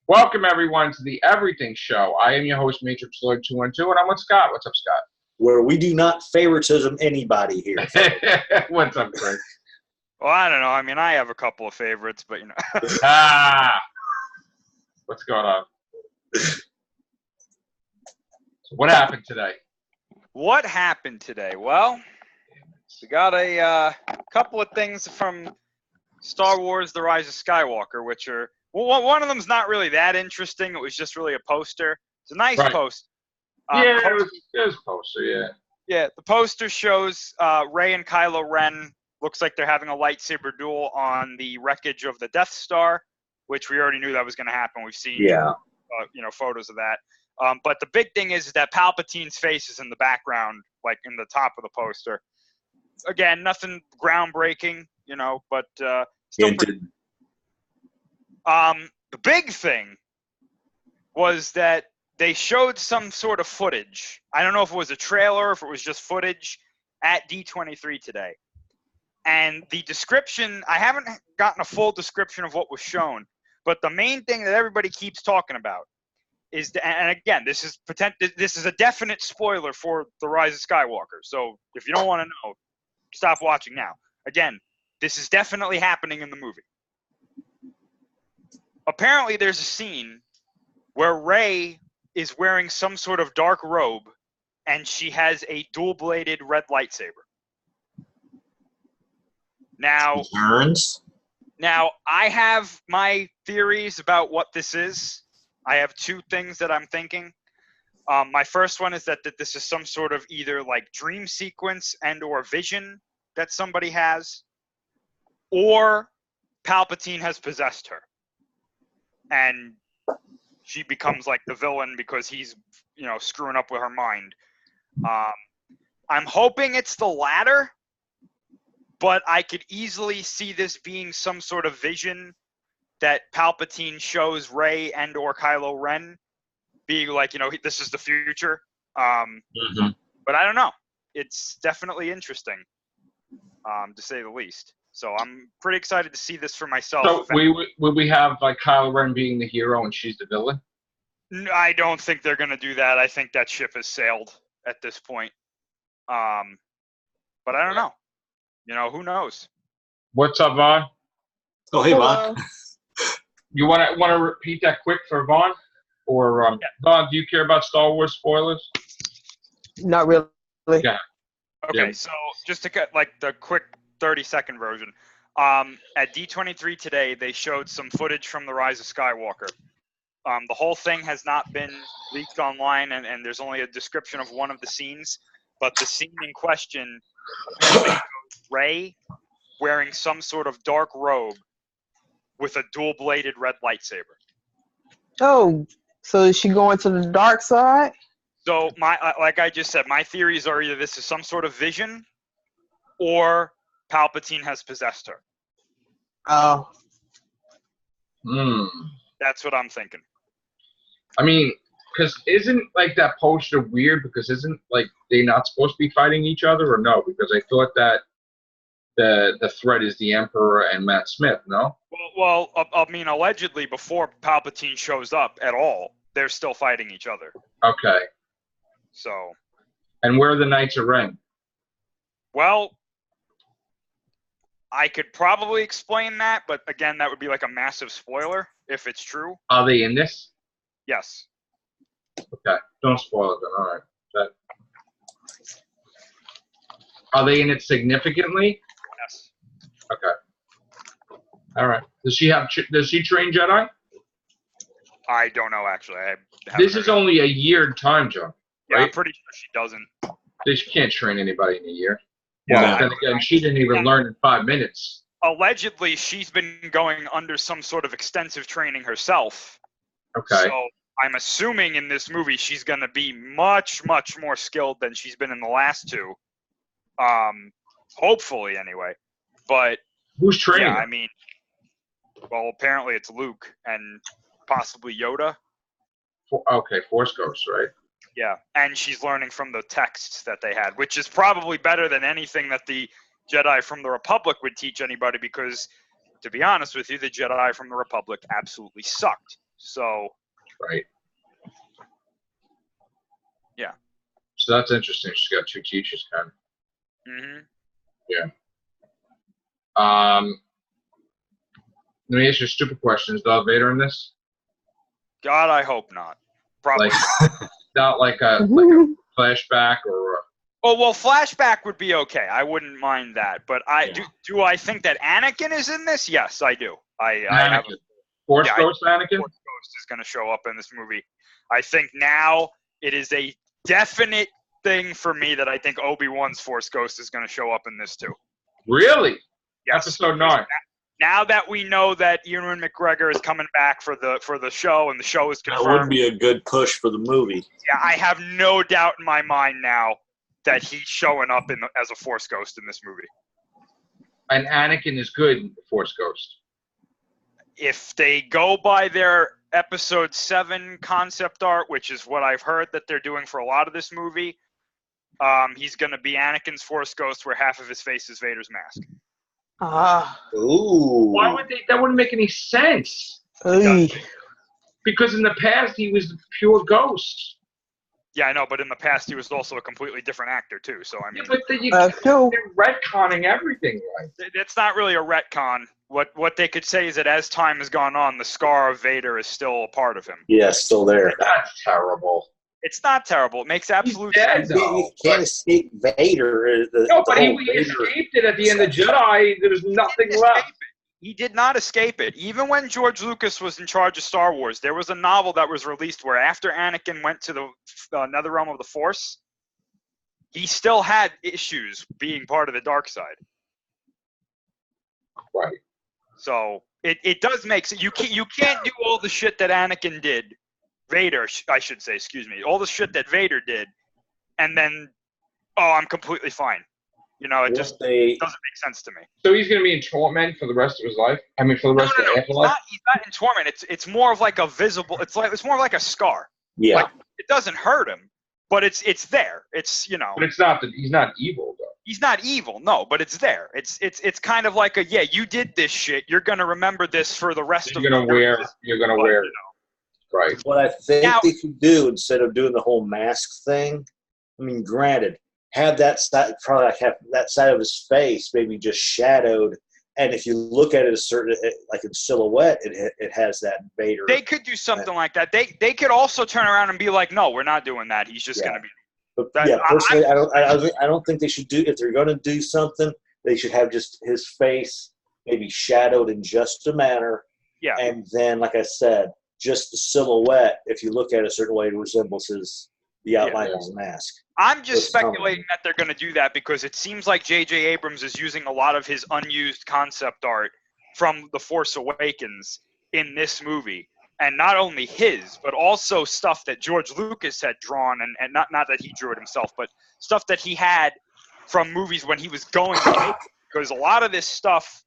Welcome, everyone, to the Everything Show. I am your host, Matrix Lloyd 212, and I'm with Scott. What's up, Scott? Where we do not favoritism anybody here. What's up, Chris? Well, I don't know. I mean, I have a couple of favorites, but, you know. What's going on? So what happened today? What happened today? Well, we got a couple of things from Star Wars The Rise of Skywalker, which are, well, one of them's not really that interesting. It was just really a poster. It's a nice poster. Yeah, it was a poster, yeah. Yeah, the poster shows Rey and Kylo Ren. Looks like they're having a lightsaber duel on the wreckage of the Death Star, which we already knew that was going to happen. We've seen photos of that. But the big thing is that Palpatine's face is in the background, like in the top of the poster. Again, nothing groundbreaking, you know, but still pretty. The big thing was that they showed some sort of footage. I don't know if it was a trailer, if it was just footage at D23 today. And the description, I haven't gotten a full description of what was shown, but the main thing that everybody keeps talking about is, and again, this is a definite spoiler for The Rise of Skywalker. So if you don't want to know, stop watching now. Again, this is definitely happening in the movie. Apparently, there's a scene where Rey is wearing some sort of dark robe, and she has a dual-bladed red lightsaber. Now, I have my theories about what this is. I have two things that I'm thinking. My first one is that this is some sort of either like dream sequence and or vision that somebody has, or Palpatine has possessed her. And she becomes like the villain because he's, you know, screwing up with her mind. I'm hoping it's the latter, but I could easily see this being some sort of vision that Palpatine shows Rey and or Kylo Ren, being like, you know, this is the future. But I don't know. It's definitely interesting, to say the least. So I'm pretty excited to see this for myself. So would we have like Kylo Ren being the hero and she's the villain? I don't think they're going to do that. I think that ship has sailed at this point. But I don't know. You know, who knows? What's up, Vaughn? Oh, hey, Vaughn. You want to repeat that quick for Vaughn? Or, Vaughn, do you care about Star Wars spoilers? Not really. Yeah. Okay, so just to get like the quick 30-second version. At D23 today, they showed some footage from The Rise of Skywalker. The whole thing has not been leaked online, and there's only a description of one of the scenes. But the scene in question, Rey wearing some sort of dark robe with a dual-bladed red lightsaber. Oh, so is she going to the dark side? So, like I just said, my theories are either this is some sort of vision, or Palpatine has possessed her. Oh. That's what I'm thinking. I mean, because isn't like that poster weird? Because isn't like they not supposed to be fighting each other, or no? Because I thought that the threat is the Emperor and Matt Smith. No. Well, I mean, allegedly before Palpatine shows up at all, they're still fighting each other. Okay. So. And where are the Knights of Ren? Well, I could probably explain that, but again, that would be like a massive spoiler if it's true. Are they in this? Yes. Okay. Don't spoil it then. All right. Are they in it significantly? Yes. Okay. All right. Does she train Jedi? I don't know, actually. This is only a year time jump, right? Yeah, I'm pretty sure she doesn't. She can't train anybody in a year. Yeah. Well, then again, she didn't even learn in 5 minutes. Allegedly, she's been going under some sort of extensive training herself. Okay. So I'm assuming in this movie she's going to be much, much more skilled than she's been in the last two. Hopefully, anyway. But who's training? Yeah, I mean, well, apparently it's Luke and possibly Yoda. Okay, Force Ghost, right? Yeah, and she's learning from the texts that they had, which is probably better than anything that the Jedi from the Republic would teach anybody because, to be honest with you, the Jedi from the Republic absolutely sucked. So Right. Yeah. So that's interesting. She's got 2 teachers, kind of. Mm-hmm. Let me ask you a stupid question. Is Darth Vader in this? God, I hope not. Probably Like, not. not like a flashback or. Oh well, flashback would be okay. I wouldn't mind that. But do I think that Anakin is in this? Yes, I do. I have. Force Ghost Anakin? Force Ghost is going to show up in this movie. I think now it is a definite thing for me that I think Obi-Wan's Force Ghost is going to show up in this too. Really? Yes. Episode 9. Now that we know that Ewan McGregor is coming back for the show and the show is confirmed. That would be a good push for the movie. Yeah, I have no doubt in my mind now that he's showing up as a Force Ghost in this movie. And Anakin is good in Force Ghost. If they go by their Episode 7 concept art, which is what I've heard that they're doing for a lot of this movie, he's going to be Anakin's Force Ghost where half of his face is Vader's mask. Ooh. Why would they? That wouldn't make any sense. Because in the past, he was pure ghost. Yeah, I know, but in the past, he was also a completely different actor, too. So, I mean, Yeah, but they're retconning everything, right? It's not really a retcon. What they could say is that as time has gone on, the scar of Vader is still a part of him. Yeah, still there. That's terrible. It's not terrible. It makes absolute sense. You can't escape Vader. No, but he escaped it at the end of Jedi. There was nothing left. He did not escape it. Even when George Lucas was in charge of Star Wars, there was a novel that was released where after Anakin went to the Netherrealm of the Force, he still had issues being part of the dark side. Right. So it does make sense. You can't do all the shit that Anakin did, Vader, I should say, excuse me, all the shit that Vader did, and then, I'm completely fine. You know, it just doesn't make sense to me. So he's going to be in torment for the rest of his life? I mean, for the rest of the afterlife? He's not in torment. It's more of like a visible. It's more like a scar. Yeah. Like, it doesn't hurt him, but it's there. It's, you know. But it's not that he's not evil, though. He's not evil, no, but it's there. It's kind of like you did this shit. You're gonna remember this for the rest of. You're gonna wear. You know. Right. What I think they could do instead of doing the whole mask thing, I mean, granted, have that side, probably have that side of his face maybe just shadowed, and if you look at it a certain, like in silhouette, it has that Vader. They could do something like that. They could also turn around and be like, no, we're not doing that. He's just gonna be. But personally, I don't think they should do. If they're going to do something, they should have just his face maybe shadowed in just a manner. Yeah. And then, like I said, just the silhouette, if you look at it a certain way, it resembles the outline of his mask. I'm just speculating that they're going to do that because it seems like J.J. Abrams is using a lot of his unused concept art from The Force Awakens in this movie. And not only his, but also stuff that George Lucas had drawn, and not that he drew it himself, but stuff that he had from movies when he was going to make it. Because a lot of this stuff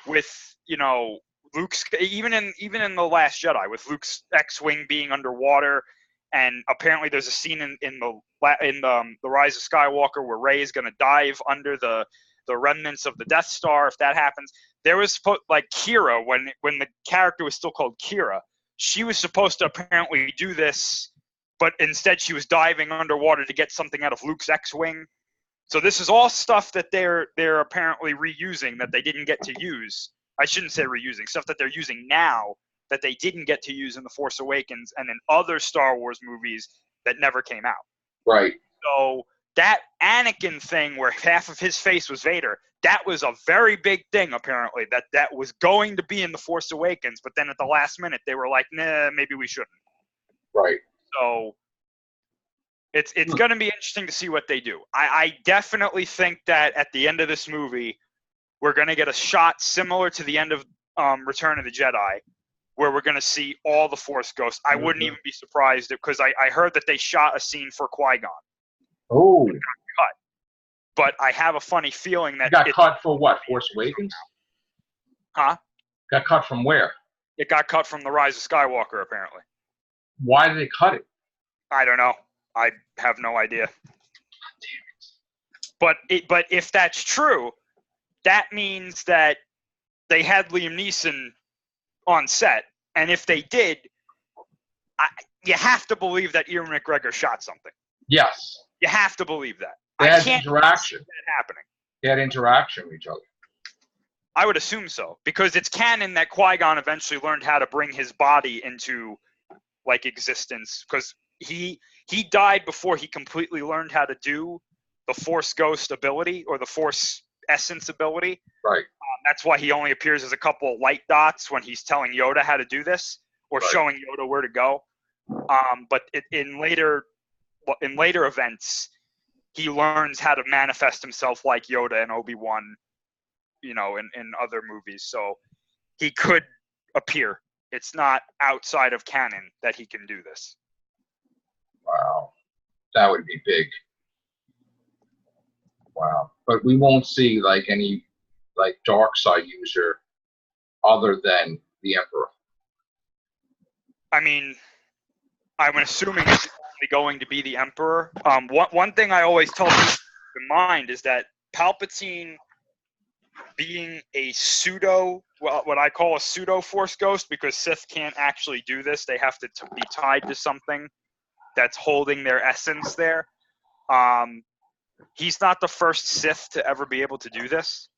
with, you know, Luke's, even in The Last Jedi, with Luke's X-Wing being underwater, and apparently there's a scene in the Rise of Skywalker where Rey is going to dive under the remnants of the Death Star, if that happens. There was, like, Kira, when the character was still called Kira, she was supposed to apparently do this, but instead she was diving underwater to get something out of Luke's X-Wing. So this is all stuff that they're apparently reusing that they didn't get to use. I shouldn't say reusing, stuff that they're using now that they didn't get to use in The Force Awakens and in other Star Wars movies that never came out. Right. So that Anakin thing where half of his face was Vader, that was a very big thing, apparently, that was going to be in The Force Awakens, but then at the last minute, they were like, nah, maybe we shouldn't. Right. So it's going to be interesting to see what they do. I definitely think that at the end of this movie, we're going to get a shot similar to the end of Return of the Jedi, where we're going to see all the Force ghosts. I wouldn't even be surprised because I heard that they shot a scene for Qui-Gon. Oh. But I have a funny feeling that it got cut for what? Force Awakens? Huh? Got cut from where? It got cut from The Rise of Skywalker, apparently. Why did they cut it? I don't know. I have no idea. But if that's true, that means that they had Liam Neeson on set, and if they did, you have to believe that Ewan McGregor shot something. Yes. You have to believe that. They I had can't interaction. see that happening. They had interaction with each other. I would assume so, because it's canon that Qui-Gon eventually learned how to bring his body into like existence, because he died before he completely learned how to do the Force Ghost ability or the Force Essence ability. Right. That's why he only appears as a couple of light dots when he's telling Yoda how to do this or Right. showing Yoda where to go. But in later events, he learns how to manifest himself like Yoda and Obi-Wan, you know, in other movies. So he could appear. It's not outside of canon that he can do this. Wow. That would be big. Wow. But we won't see like any like Darkside user other than the Emperor. I mean, I'm assuming it's only going to be the Emperor. One thing I always tell people in mind is that Palpatine being a pseudo, well, what I call a pseudo Force Ghost, because Sith can't actually do this. They have to be tied to something that's holding their essence there. He's not the first Sith to ever be able to do this.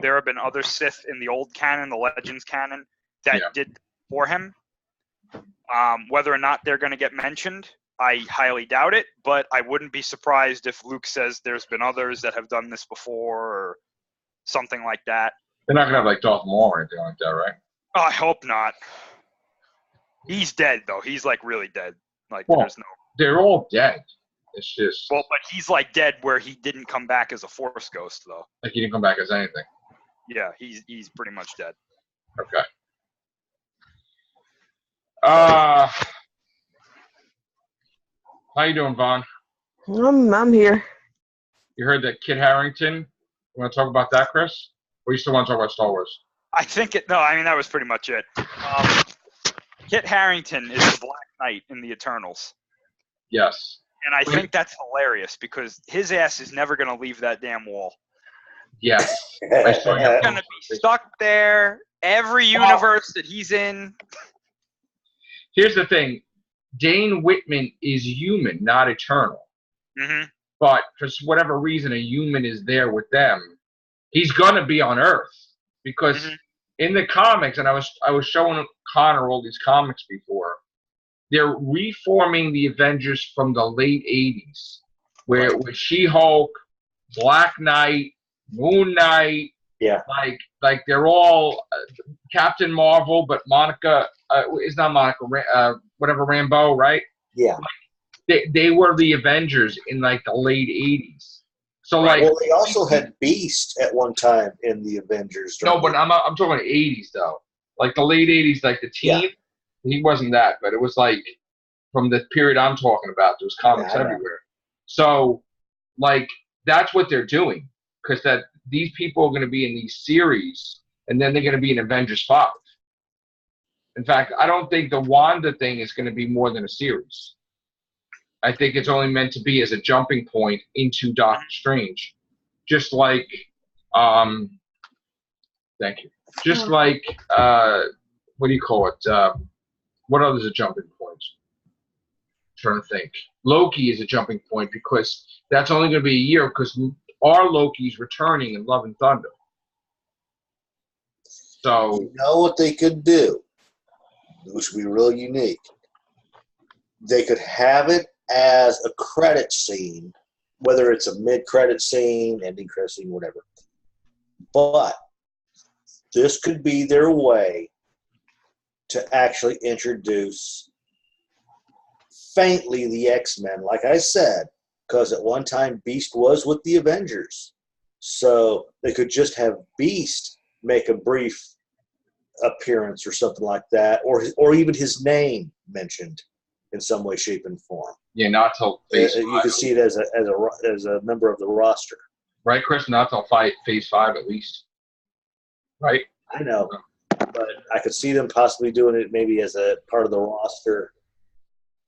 There have been other Sith in the old canon, the Legends canon, that did for him. Whether or not they're going to get mentioned, I highly doubt it, but I wouldn't be surprised if Luke says there's been others that have done this before or something like that. They're not going to have like Darth Maul or anything like that, right? Oh, I hope not. He's dead, though. He's, like, really dead. Like, Well, there's no... They're all dead. It's just... Well, but he's, like, dead where he didn't come back as a Force Ghost, though. Like he didn't come back as anything. Yeah, he's pretty much dead. Okay. How you doing, Vaughn? I'm here. You heard that Kit Harington? You want to talk about that, Chris? Or you still want to talk about Star Wars? I think that was pretty much it. Kit Harington is the Black Knight in the Eternals. Yes. And I think that's hilarious because his ass is never going to leave that damn wall. Yes. He's going to be stuck there every universe that he's in. Here's the thing. Dane Whitman is human, not eternal. Mm-hmm. But for whatever reason, a human is there with them. He's going to be on Earth. Because in the comics, and I was showing Connor all these comics before, they're reforming the Avengers from the late 80s, where with She-Hulk, Black Knight, Moon Knight, like they're all Captain Marvel, but Monica is not Monica, whatever Rambeau, right? Yeah. They were the Avengers in like the late 80s. So like, well, they also had Beast at one time in the Avengers. No, but I'm talking 80s though, like the late 80s, like the Team. Yeah. He wasn't that, but it was like from the period I'm talking about. There was comics everywhere. So like that's what they're doing, because that these people are going to be in these series, and then they're going to be in Avengers 5. In fact, I don't think the Wanda thing is going to be more than a series. I think it's only meant to be as a jumping point into Doctor Strange. Just like, thank you. Just like, what do you call it? What others are jumping points? I'm trying to think. Loki is a jumping point because that's only going to be a year because our Loki's returning in Love and Thunder. So you know what they could do, which would be really unique. They could have it as a credit scene, whether it's a mid-credit scene, ending credit scene, whatever. But this could be their way to actually introduce faintly the X-Men, like I said, because at one time Beast was with the Avengers. So they could just have Beast make a brief appearance or something like that, or even his name mentioned in some way, shape, and form. Yeah, not till Phase 5. You can see it as a member of the roster. Right, Chris? Not till Phase 5 at least. Right? I know. But I could see them possibly doing it maybe as a part of the roster.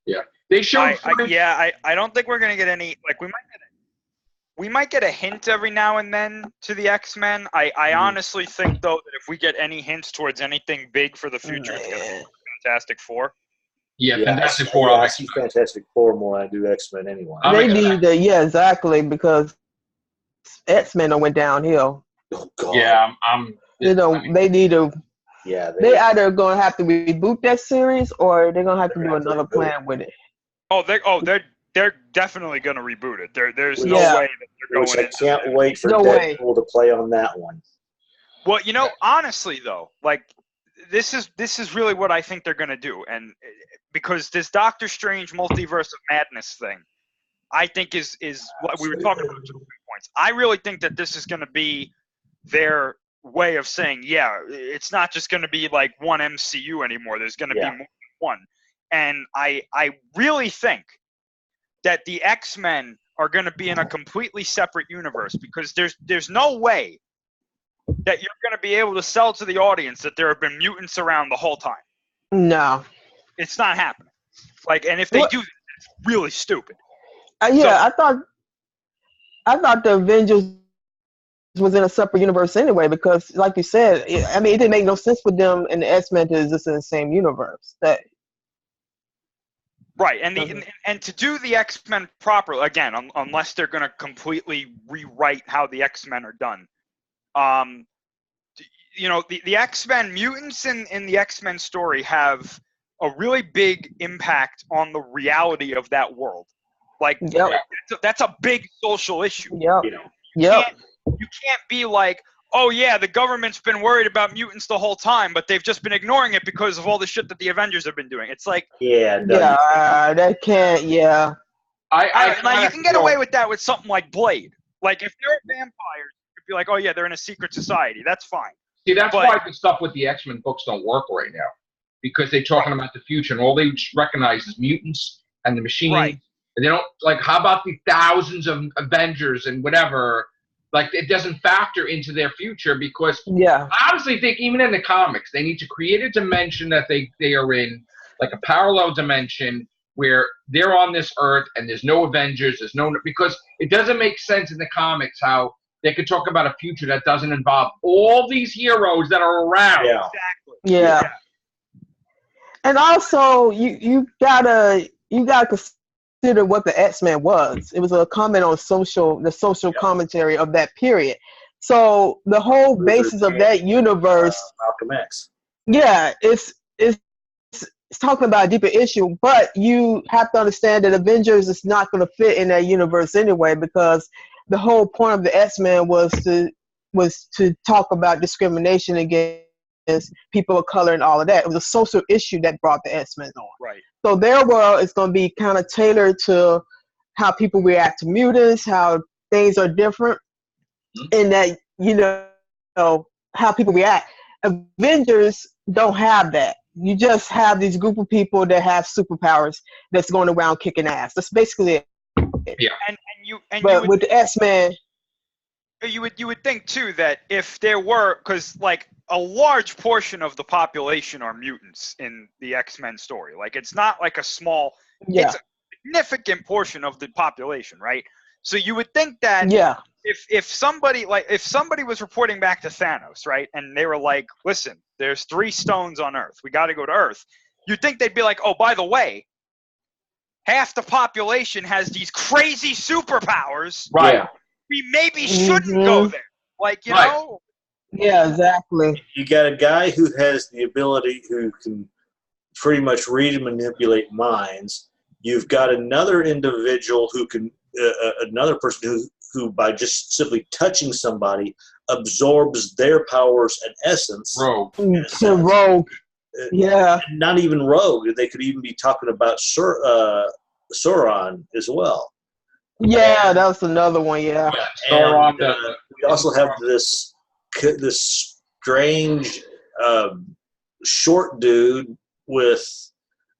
Yeah. They showed I don't think we're going to get any – like we might get a hint every now and then to the X-Men. I honestly think, though, that if we get any hints towards anything big for the future, it's going to be Fantastic Four. Yeah, Fantastic I, Four. yeah, I'll I make see Fantastic Four more than I do X-Men anyway. I'll They make need to, yeah, exactly, because X-Men done went downhill. Oh God. Yeah, I'm. You know, they need to. Yeah, They either gonna have to reboot that series, or they're gonna have to They're do gonna have to another reboot it. plan with it. They're definitely gonna reboot it. There's no Yeah. way that they're Which going I into can't that. wait for No way. Deadpool to play on that one. Well, honestly though, like this is really what I think they're gonna do, and because this Doctor Strange multiverse of madness thing, I think is what we were talking about 2 points. I really think that this is gonna be their way of saying, yeah, it's not just gonna be like one MCU anymore. There's gonna be more than one, and I really think that the X-Men are going to be in a completely separate universe, because there's no way that you're going to be able to sell to the audience that there have been mutants around the whole time. No. It's not happening. Like, and if they do, it's really stupid. Yeah, I thought the Avengers was in a separate universe anyway, because, like you said, it didn't make no sense for them and the X-Men to exist in the same universe. Right, and to do the X-Men properly, again, unless they're going to completely rewrite how the X-Men are done. The X-Men mutants in the X-Men story have a really big impact on the reality of that world. Like, that's a big social issue. Yep. You can't be like, oh yeah, the government's been worried about mutants the whole time, but they've just been ignoring it because of all the shit that the Avengers have been doing. It's like, that can't. Yeah, now you can get away with that with something like Blade. Like, if they're vampires, you could be like, oh yeah, they're in a secret society. That's fine. See, that's why the stuff with the X-Men books don't work right now, because they're talking about the future, and all they recognize is mutants and the machines. Right. And they don't, like, how about the thousands of Avengers and whatever? Like, it doesn't factor into their future, because I honestly think even in the comics, they need to create a dimension that they are in, like a parallel dimension where they're on this Earth and there's no Avengers, because it doesn't make sense in the comics how they could talk about a future that doesn't involve all these heroes that are around. Yeah. Exactly. Yeah. And also, you gotta consider what the X-Men was. It was a comment on the social commentary of that period. So the whole basis of that universe, Malcolm X. Yeah, it's talking about a deeper issue, but you have to understand that Avengers is not going to fit in that universe anyway, because the whole point of the X-Men was to talk about discrimination against people of color and all of that. It was a social issue that brought the X-Men on. Right. So their world is going to be kind of tailored to how people react to mutants, how things are different, and that, how people react. Avengers don't have that. You just have these group of people that have superpowers that's going around kicking ass. That's basically it. Yeah. But with the X-Men, you would think too that if there were, because like a large portion of the population are mutants in the X-Men story. Like, it's not like a small, it's a significant portion of the population, right? So you would think that if somebody was reporting back to Thanos, right, and they were like, listen, there's 3 stones on Earth, we got to go to Earth, you'd think they'd be like, oh, by the way, half the population has these crazy superpowers. Right. We maybe shouldn't go there. Like, you know? Yeah, exactly. You got a guy who has the ability, who can pretty much read and manipulate minds. You've got another individual who can, another person who by just simply touching somebody absorbs their powers and essence. Rogue. Rogue. Yeah. Not even Rogue. They could even be talking about Sauron as well. Yeah, that was another one. Yeah. And we also have this strange short dude with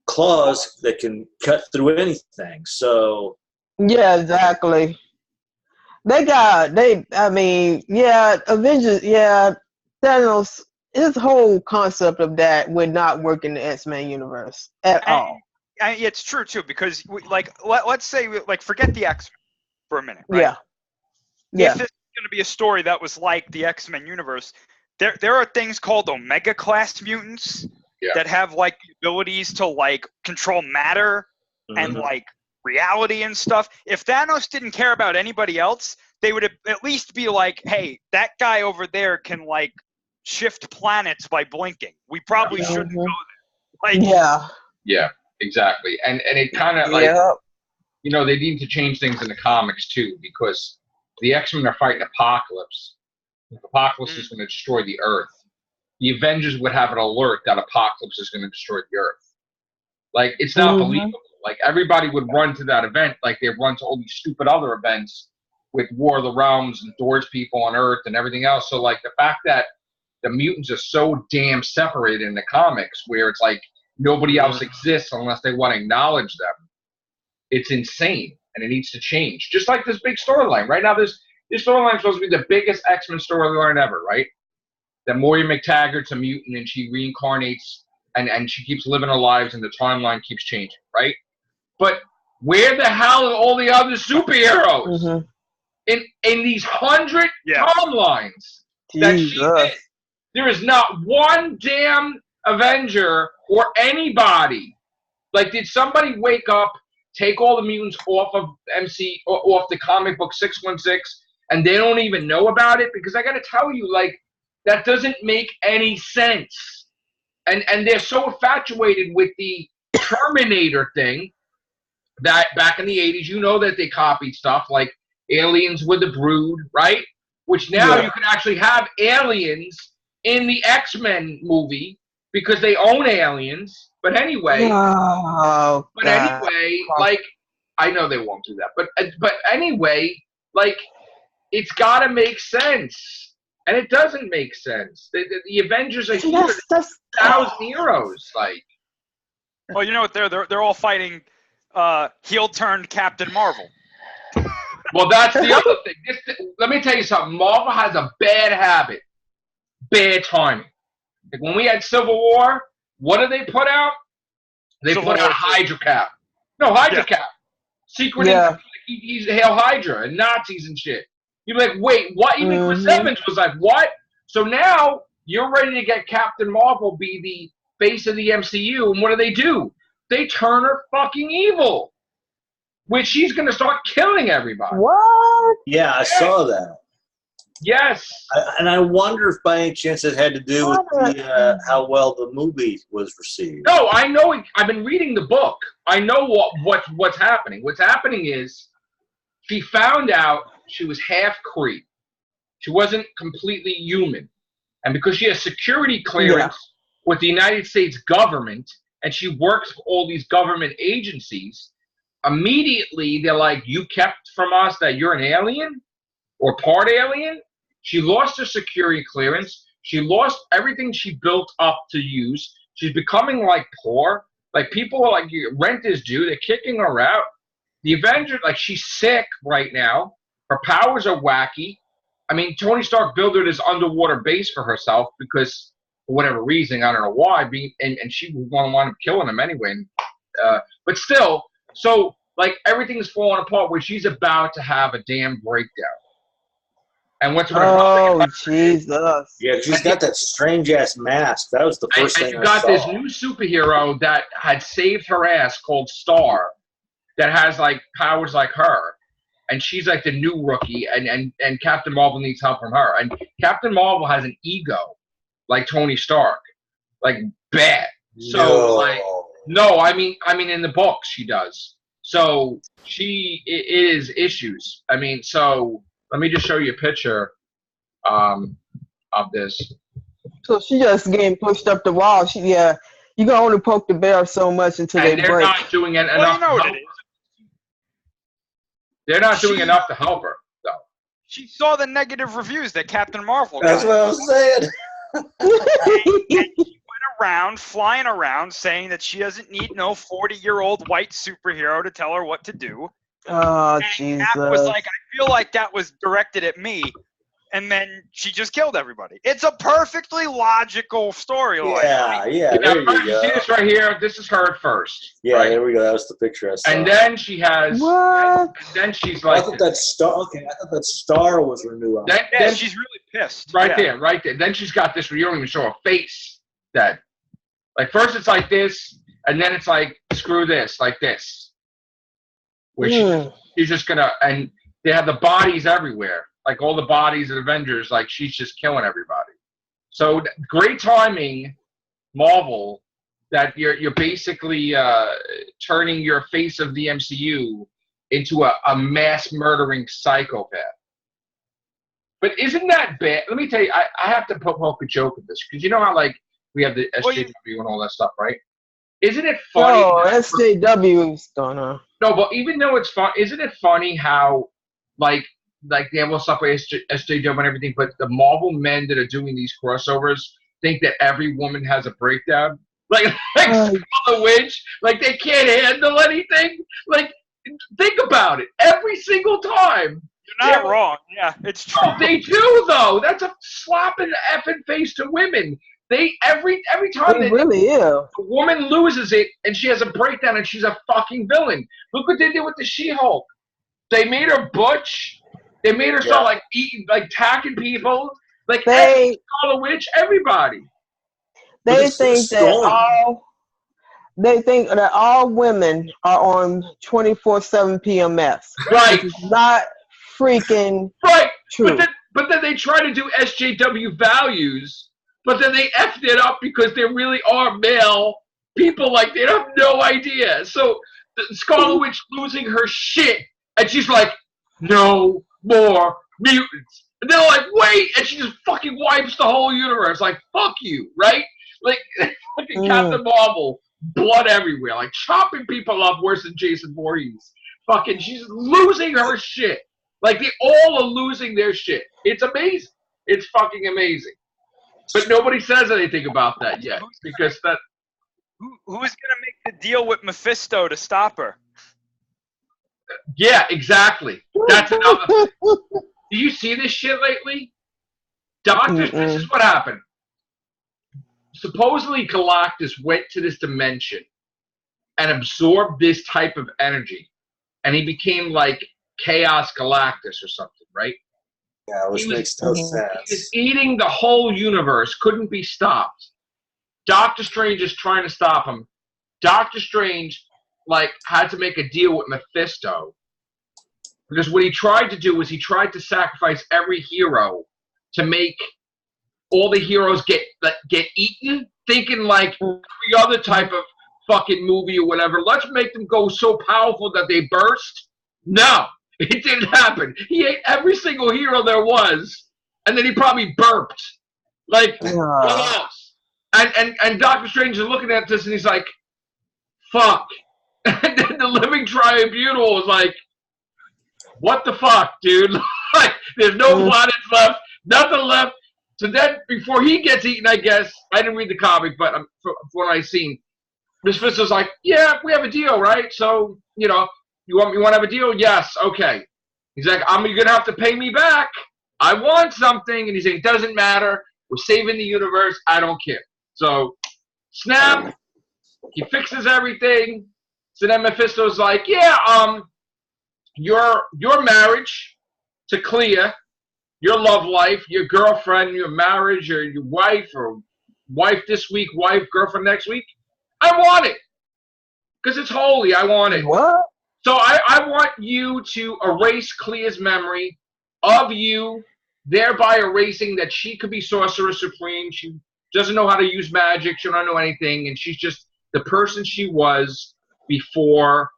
claws that can cut through anything. So yeah, exactly. Avengers, Thanos, his whole concept of that would not work in the X-Men universe at all. And it's true too, because let's say forget the X-Men for a minute, right? Yeah. If this is going to be a story that was like the X-Men universe, there are things called Omega class mutants that have like the abilities to like control matter and like reality and stuff. If Thanos didn't care about anybody else, they would at least be like, hey, that guy over there can like shift planets by blinking. We probably shouldn't go there. Like, yeah, exactly. And it kind of like, you know, they need to change things in the comics too, because the X-Men are fighting Apocalypse. If Apocalypse is going to destroy the Earth, the Avengers would have an alert that Apocalypse is going to destroy the Earth. Like, it's not believable. Like, everybody would run to that event like they run to all these stupid other events with War of the Realms and Doors people on Earth and everything else. So, like, the fact that the mutants are so damn separated in the comics where it's like nobody else exists unless they want to acknowledge them, it's insane, and it needs to change. Just like this big storyline. Right now, this storyline is supposed to be the biggest X-Men storyline ever, right? That Moira McTaggart's a mutant and she reincarnates and she keeps living her lives and the timeline keeps changing, right? But where the hell are all the other superheroes in these 100 timelines that she did? There is not one damn Avenger or anybody. Like, did somebody wake up, take all the mutants off of off the comic book 616, and they don't even know about it? Because I got to tell you, like, that doesn't make any sense. And they're so infatuated with the Terminator thing that back in the 80s, you know that they copied stuff like Aliens with the Brood, right? Which now you can actually have aliens in the X-Men movie because they own aliens. But anyway, like, I know they won't do that. But anyway, like, it's got to make sense. And it doesn't make sense. The Avengers are here. 1,000 heroes. Like, well, you know what? They're all fighting heel-turned Captain Marvel. Well, that's the other thing. Let me tell you something. Marvel has a bad habit. Bad timing. Like, when we had Civil War, what did they put out? They put out Hydra Cap. No, Hydra Cap. Secret. He's Hail Hydra and Nazis and shit. You're like, wait, what? Even Chris Evans was like, what? So now you're ready to get Captain Marvel be the face of the MCU, and what do? They turn her fucking evil, which she's going to start killing everybody. What? Yeah, I saw that. Yes. And I wonder if by any chance it had to do with how well the movie was received. No, I know it. I've been reading the book. I know what's happening. What's happening is she found out she was half Kree. She wasn't completely human. And because she has security clearance with the United States government, and she works for all these government agencies, immediately they're like, you kept from us that you're an alien or part alien? She lost her security clearance. She lost everything she built up to use. She's becoming, like, poor. Like, people are like, rent is due. They're kicking her out. The Avengers, like, she's sick right now. Her powers are wacky. I mean, Tony Stark built her this underwater base for herself because, for whatever reason, I don't know why, and she would want to wind up killing him anyway. But still, so, like, everything's falling apart where she's about to have a damn breakdown. And what's Jesus. Yeah, she's got that strange-ass mask. That was the first thing I saw. And you got this new superhero that had saved her ass called Star that has, like, powers like her. And she's like the new rookie, and Captain Marvel needs help from her. And Captain Marvel has an ego, like Tony Stark, like bad. So I mean in the books she does. So she is issues. I mean, so let me just show you a picture of this. So she just getting pushed up the wall. You can only poke the bear so much until they break. And they're not doing enough. Well, you know what it is. They're not doing enough to help her, though. She saw the negative reviews that Captain Marvel got. That's what I was saying. And she went around, flying around, saying that she doesn't need no 40-year-old white superhero to tell her what to do. Oh, and Jesus. Cap was like, I feel like that was directed at me. And then she just killed everybody. It's a perfectly logical storyline. Yeah, there you go. You see this right here? This is her at first. Yeah, right? There we go. That was the picture I saw. And then she has... What? And then she's like... I thought that Star was her new outfit. Then she's really pissed. Right there. Then she's got this where you don't even show her face. That, Like first it's like this, and then it's like screw this, like this. Where she's just gonna, and they have the bodies everywhere, like all the bodies of Avengers. Like she's just killing everybody. So great timing, Marvel, that you're basically turning your face of the MCU into a mass murdering psychopath. But isn't that bad? Let me tell you, I have to poke a joke at this because you know how like we have the SJW and all that stuff, right? Isn't it funny? Oh, SJW is gonna. No, but even though it's fun, isn't it funny how like they have all stuff with SJW and everything, but the Marvel men that are doing these crossovers think that every woman has a breakdown? Like the Witch, like they can't handle anything. Like think about it, every single time. You're not wrong. Yeah, it's true. Oh, they do though. That's a slap in the effing face to women. They every time It really is. a woman loses it and she has a breakdown and she's a fucking villain. Look what they did with the She-Hulk. They made her butch. They made her start like eating, like attacking people. Like Scarlet Witch, everybody. They think that all women are on 24/7 PMS. Right. Which is not freaking true. But then they try to do SJW values, but then they effed it up because they really are male people. Like they have no idea. So Scarlet Witch losing her shit, and she's like, "No more mutants." And they're like, "Wait!" And she just fucking wipes the whole universe. Like, fuck you, right? Like fucking Captain Marvel, blood everywhere, like chopping people up worse than Jason Voorhees. Fucking, she's losing her shit. Like they all are losing their shit. It's amazing. It's fucking amazing. But nobody says anything about that yet because that. Who's gonna make the deal with Mephisto to stop her? Yeah, exactly. That's another thing. Do you see this shit lately? Doctors, this is what happened. Supposedly Galactus went to this dimension and absorbed this type of energy. And he became like Chaos Galactus or something, right? Yeah, which makes no sense. He was eating the whole universe, couldn't be stopped. Doctor Strange is trying to stop him. Doctor Strange like had to make a deal with Mephisto. Because what he tried to do was he tried to sacrifice every hero to make all the heroes get eaten, thinking like every other type of fucking movie or whatever. Let's make them go so powerful that they burst. No, it didn't happen. He ate every single hero there was, and then he probably burped. Like, what else? And Doctor Strange is looking at this and he's like, fuck. And then the Living Tribunal was like, what the fuck, dude? Like, there's no planets left, nothing left. So then, before he gets eaten, I guess, I didn't read the comic, but from what I've seen, Mephisto's like, yeah, we have a deal, right? So, you know, you want to have a deal? Yes, okay. He's like, you're going to have to pay me back. I want something. And he's like, it doesn't matter. We're saving the universe. I don't care. So, snap. He fixes everything. So then Mephisto's like, yeah, your marriage to Clea, your love life, your girlfriend, your marriage, or your wife, or wife this week, wife, girlfriend next week, I want it. Because it's holy. I want it. What? So I want you to erase Clea's memory of you, thereby erasing that she could be Sorcerer Supreme. She doesn't know how to use magic. She don't know anything. And she's just the person she was before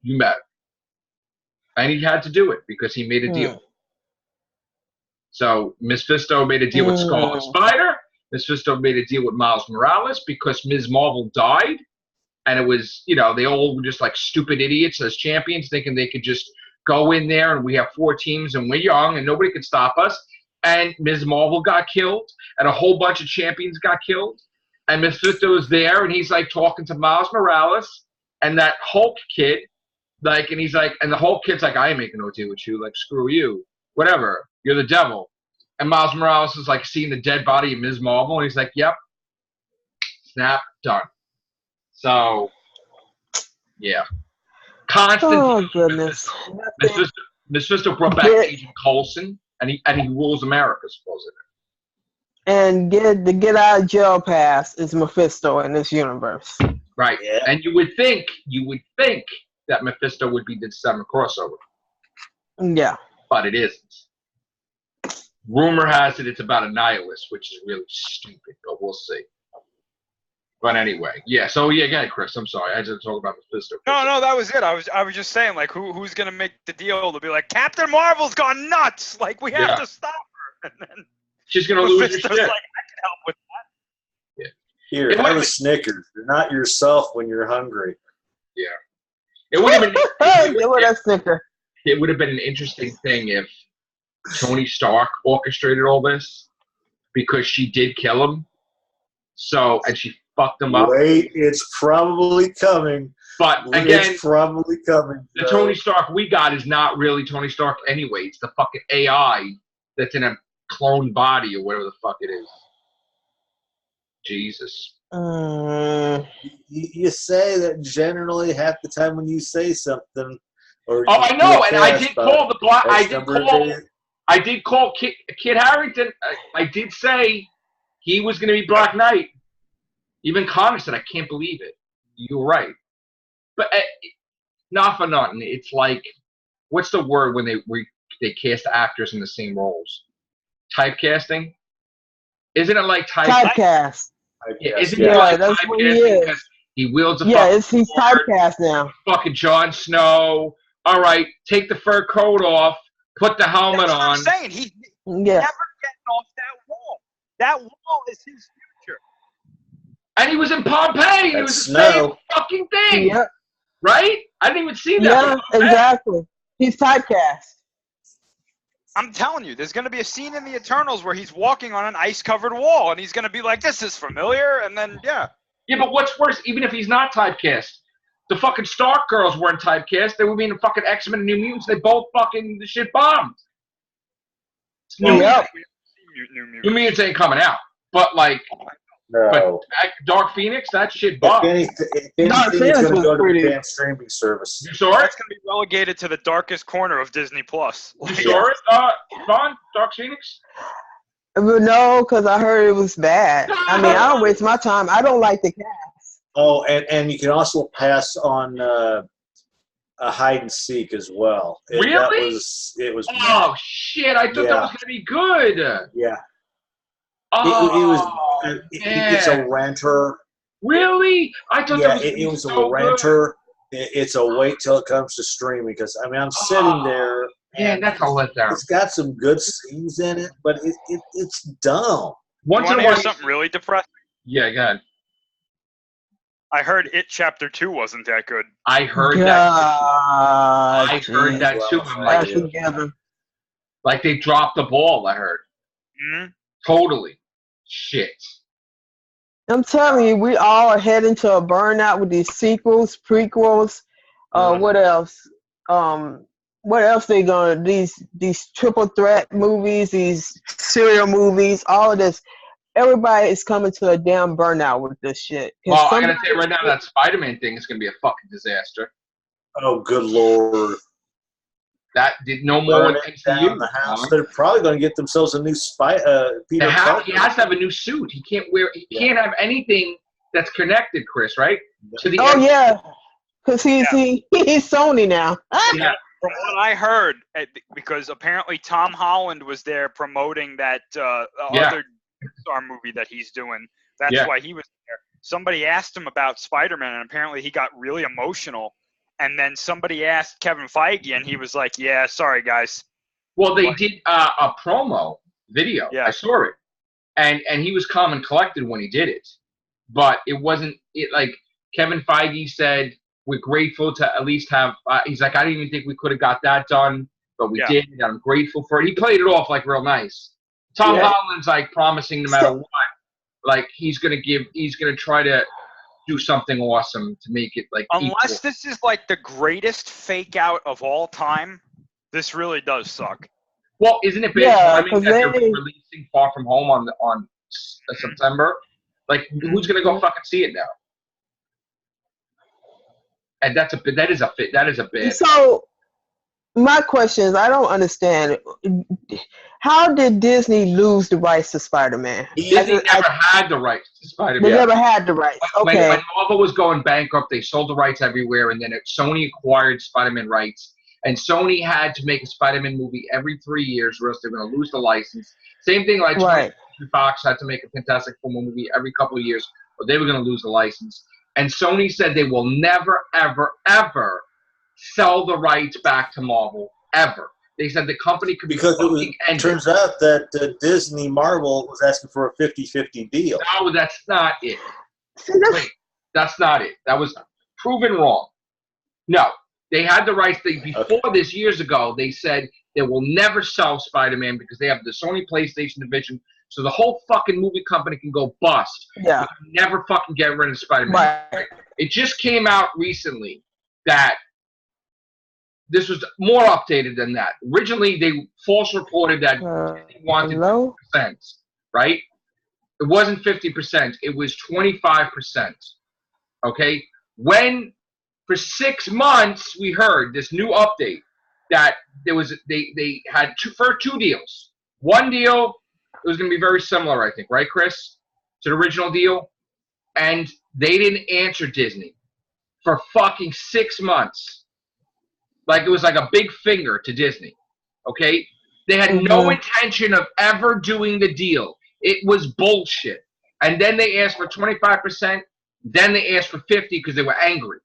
you met her. And he had to do it because he made a deal. So Mephisto made a deal with Scarlet Spider. Mephisto made a deal with Miles Morales because Ms. Marvel died. And it was, you know, they all were just like stupid idiots as champions thinking they could just go in there and we have 4 teams and we're young and nobody could stop us. And Ms. Marvel got killed and a whole bunch of champions got killed. And Mephisto is there and he's like talking to Miles Morales and that Hulk kid. Like, and he's like, and the Hulk kid's like, I ain't making no deal with you. Like, screw you. Whatever. You're the devil. And Miles Morales is like seeing the dead body of Ms. Marvel. And he's like, yep. Snap. Done. So, yeah. Oh, goodness. Mephisto brought back Agent Coulson, and he rules America, supposedly. and get out of jail pass is Mephisto in this universe. Right. Yeah. And you would think that Mephisto would be the December crossover. Yeah. But it isn't. Rumor has it it's about a nihilist, which is really stupid, but we'll see. But anyway, yeah. So yeah, again, Chris, I'm sorry, I just talk about Mephisto. No, that was it. I was just saying, like, who's gonna make the deal to be like, Captain Marvel's gone nuts. Like, we have to stop her. And then she's gonna lose her Mephisto's shit. like, I can help with that. Here, have a Snickers. You're not yourself when you're hungry. Yeah. It would have been. It would have been an interesting thing if Tony Stark orchestrated all this because she did kill him. So, and she fucked him up. Wait, it's probably coming. But again, it's probably coming. The Tony Stark we got is not really Tony Stark anyway. It's the fucking AI that's in a clone body or whatever the fuck it is. Jesus. You say that generally half the time when you say something. Or I know, and I did call the black. I did call Kit Harington. I did say he was going to be Black Knight. Even Connor said, "I can't believe it." You're right, but not for nothing. It's like, what's the word when they cast actors in the same roles? Typecasting. Isn't it like typecast? Isn't it like that's what he is. Because he wields a he's typecast now. Fucking Jon Snow. All right, take the fur coat off, put the helmet That's what on. I'm saying. He's never getting off that wall. That wall is his future. And he was in Pompeii. It was the same fucking thing. Yep. Right? I didn't even see that. Yeah, exactly. He's typecast. I'm telling you, there's going to be a scene in the Eternals where he's walking on an ice-covered wall, and he's going to be like, this is familiar, and then, yeah. Yeah, but what's worse, even if he's not typecast, the fucking Stark girls weren't typecast. They would be in the fucking X-Men and New Mutants. They both fucking, the shit bombed. New Mutants ain't coming out. But, like, but Dark Phoenix, that shit bombed. If anything, it's going to go to the damn streaming service. You saw it? That's going to be relegated to the darkest corner of Disney+. Plus. You saw it, Vaughn? Dark Phoenix? No, because I heard it was bad. I mean, I don't waste my time. I don't like the cast. Oh, and you can also pass on a hide and seek as well. Really? It was. Oh shit! I thought that was gonna be good. Yeah. Oh, it's a renter. Really? I thought that was it was so a renter. Good. It's a wait till it comes to streaming because I mean I'm sitting there. Yeah, that's a letdown. It's got some good scenes in it, but it's dumb. Once in a while, something really depressing. Yeah, go ahead. I heard It Chapter 2 wasn't that good. I heard that. I heard that too. I'm like they dropped the ball. I heard. Mm-hmm. Totally. Shit. I'm telling you, we all are heading to a burnout with these sequels, prequels. What else? What else they gonna these triple threat movies, these serial movies, all of this. Everybody is coming to a damn burnout with this shit. Well, I gotta tell you right now, that Spider-Man thing is gonna be a fucking disaster. Oh, good lord! That did no more things to you. The house. They're probably gonna get themselves a new Peter Parker. He has to have a new suit. He can't wear. He can't have anything that's connected, Chris. Right? To the yeah, because he's Sony now. Yeah. From what I heard, because apparently Tom Holland was there promoting that other Pixar movie that he's doing. That's why he was there. Somebody asked him about Spider-Man, and apparently he got really emotional. And then somebody asked Kevin Feige, and he was like, yeah, sorry, guys. Well, they did a promo video. Yeah. I saw it. And he was calm and collected when he did it. But it wasn't – like Kevin Feige said, we're grateful to at least have he's like, I didn't even think we could have got that done, but we did, and I'm grateful for it. He played it off like real nice. Tom Holland's like promising no matter what, like he's gonna try to do something awesome to make it like unless equal. This is like the greatest fake out of all time, this really does suck. Well, isn't it bad that they're releasing Far From Home on September? Like who's gonna go fucking see it now? And that is a bad. So my question is, I don't understand. How did Disney lose the rights to Spider-Man? Disney never had the rights to They Spider-Man. never had the rights. Okay. When Marvel was going bankrupt, they sold the rights everywhere, and then Sony acquired Spider-Man rights. And Sony had to make a Spider-Man movie every 3 years, or else they're going to lose the license. Same thing like Right. Fox had to make a Fantastic Four movie every couple of years, or they were going to lose the license. And Sony said they will never, ever, ever sell the rights back to Marvel, ever. They said the company could be fucking ended. Turns out that Disney Marvel was asking for a 50-50 deal. No, that's not it. See, that's, Wait, that's not it. That was proven wrong. No, they had the rights. Before this, years ago, they said they will never sell Spider-Man because they have the Sony PlayStation division, so the whole fucking movie company can go bust. yeah. Never fucking get rid of Spider-Man. Right. It just came out recently that this was more updated than that. Originally, they false reported that Disney wanted 50%, right? It wasn't 50%. It was 25%. Okay? When, for 6 months, we heard this new update that they had two deals. One deal, it was going to be very similar, I think, right, Chris, to the original deal? And they didn't answer Disney for fucking 6 months. Like it was like a big finger to Disney, okay? They had no intention of ever doing the deal. It was bullshit. And then they asked for 25%. Then they asked for 50 because they were angry.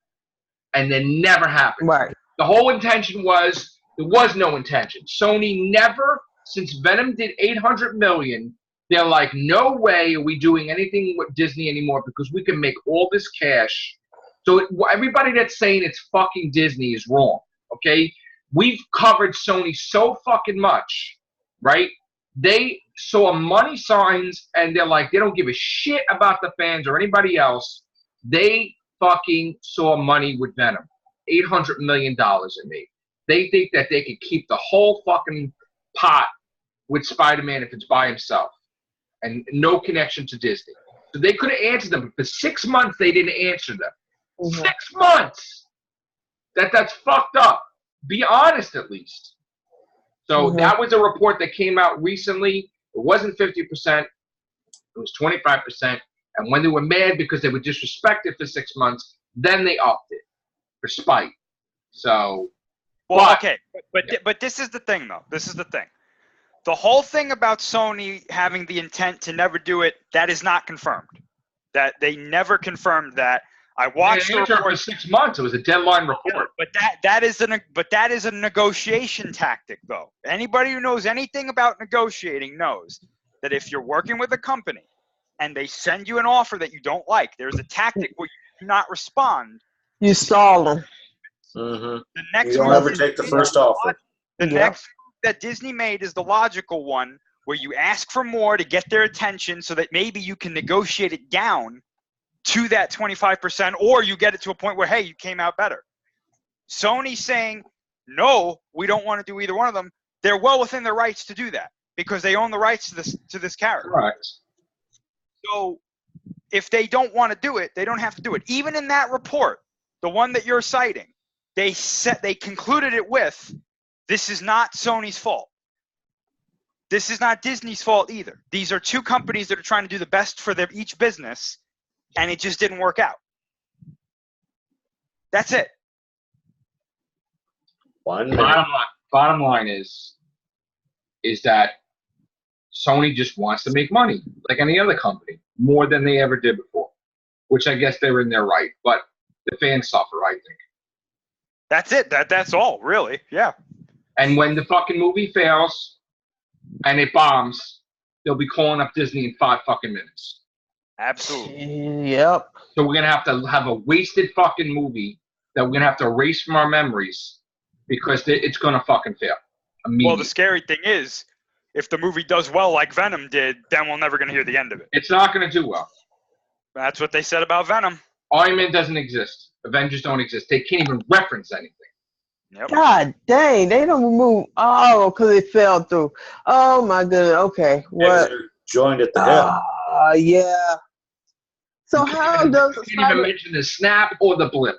And then never happened. Right. The whole intention was, there was no intention. Sony never, since Venom did $800 million, they're like, no way are we doing anything with Disney anymore because we can make all this cash. So everybody that's saying it's fucking Disney is wrong. Okay, we've covered Sony so fucking much, right? They saw money signs and they're like, they don't give a shit about the fans or anybody else. They fucking saw money with Venom. $800 million it made. They think that they could keep the whole fucking pot with Spider-Man if it's by himself and no connection to Disney. So they could have answered them, but for 6 months they didn't answer them. 6 months! That's fucked up. Be honest, at least. So that was a report that came out recently. It wasn't 50%. It was 25%. And when they were mad because they were disrespected for 6 months, then they upped it for spite. So, well, okay, but this is the thing, though. This is the thing. The whole thing about Sony having the intent to never do it, that is not confirmed. That they never confirmed that. I watched the report for 6 months. It was a deadline report. But that is a negotiation tactic, though. Anybody who knows anything about negotiating knows that if you're working with a company and they send you an offer that you don't like, there's a tactic where you do not respond. You stall them. Mm-hmm. The next you don't ever take the first offer. The next that Disney made is the logical one, where you ask for more to get their attention so that maybe you can negotiate it down to that 25%, or you get it to a point where, hey, you came out better. Sony saying, no, we don't want to do either one of them. They're well within their rights to do that because they own the rights to this character. Right. So if they don't want to do it, they don't have to do it. Even in that report, the one that you're citing, they concluded it with, this is not Sony's fault. This is not Disney's fault either. These are two companies that are trying to do the best for each business, and it just didn't work out. That's it. Bottom line is that Sony just wants to make money, like any other company, more than they ever did before, which I guess they were in their right, but the fans suffer, I think. That's it. That's all, really. Yeah. And when the fucking movie fails and it bombs, they'll be calling up Disney in 5 fucking minutes. Absolutely. Yep. So we're going to have a wasted fucking movie that we're going to have to erase from our memories because it's going to fucking fail. Well, the scary thing is, if the movie does well like Venom did, then we're never going to hear the end of it. It's not going to do well. That's what they said about Venom. Iron Man doesn't exist. Avengers don't exist. They can't even reference anything. Yep. God dang, they don't remove because it fell through. Oh my goodness. Okay. What? Joined at the hip. Yeah. So how does you can't even mention the snap or the blip?